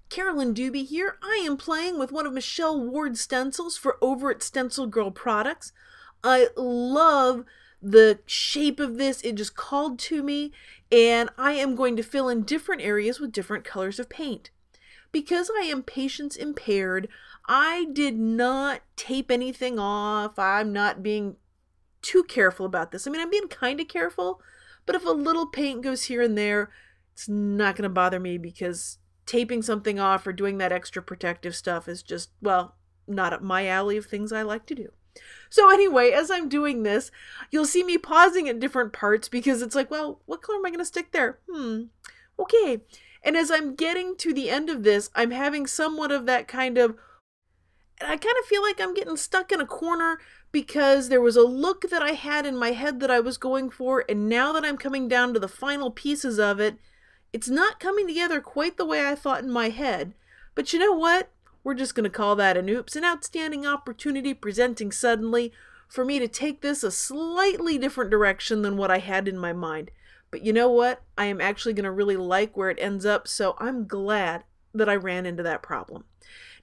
Carolyn Dube here. I am playing with one of Michelle Ward's stencils for over at Stencil Girl Products. I love the shape of this. It just called to me, and I am going to fill in different areas with different colors of paint. Because I am patience impaired, I did not tape anything off. I'm not being too careful about this. I mean, I'm being kind of careful, but if a little paint goes here and there, it's not going to bother me because taping something off or doing that extra protective stuff is just, well, not up my alley of things I like to do. So anyway, as I'm doing this, you'll see me pausing at different parts because it's like, well, what color am I going to stick there? Okay. And as I'm getting to the end of this, I'm having somewhat of that kind of, and I kind of feel like I'm getting stuck in a corner because there was a look that I had in my head that I was going for, and now that I'm coming down to the final pieces of it, it's not coming together quite the way I thought in my head. But you know what? We're just going to call that an oops, an outstanding opportunity presenting suddenly for me to take this a slightly different direction than what I had in my mind. But you know what? I am actually going to really like where it ends up, so I'm glad that I ran into that problem.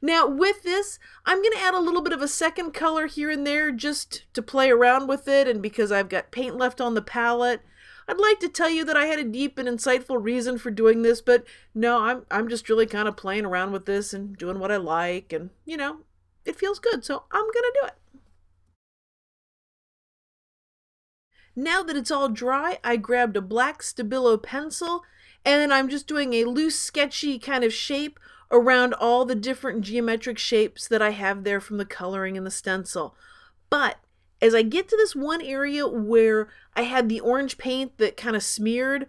Now with this, I'm going to add a little bit of a second color here and there just to play around with it, and because I've got paint left on the palette. I'd like to tell you that I had a deep and insightful reason for doing this, but no, I'm just really kind of playing around with this and doing what I like, and you know, it feels good, so I'm going to do it. Now that it's all dry, I grabbed a black Stabilo pencil, and then I'm just doing a loose, sketchy kind of shape around all the different geometric shapes that I have there from the coloring in the stencil. But as I get to this one area where I had the orange paint that kind of smeared,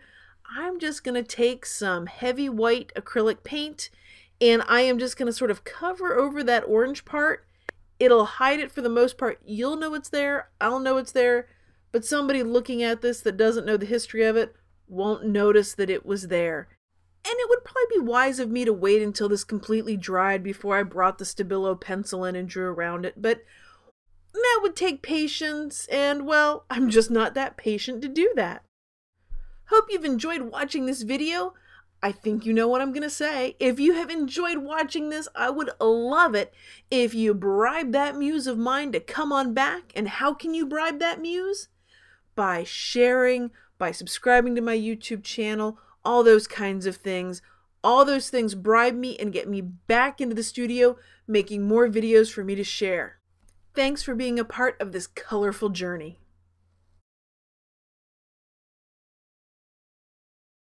I'm just going to take some heavy white acrylic paint, and I am just going to sort of cover over that orange part. It'll hide it for the most part. You'll know it's there, I'll know it's there, but somebody looking at this that doesn't know the history of it won't notice that it was there. And it would probably be wise of me to wait until this completely dried before I brought the Stabilo pencil in and drew around it, but that would take patience, and well, I'm just not that patient to do that. Hope you've enjoyed watching this video. I think you know what I'm going to say. If you have enjoyed watching this, I would love it if you bribe that muse of mine to come on back. And how can you bribe that muse? By sharing, by subscribing to my YouTube channel, all those kinds of things. All those things bribe me and get me back into the studio, making more videos for me to share. Thanks for being a part of this colorful journey.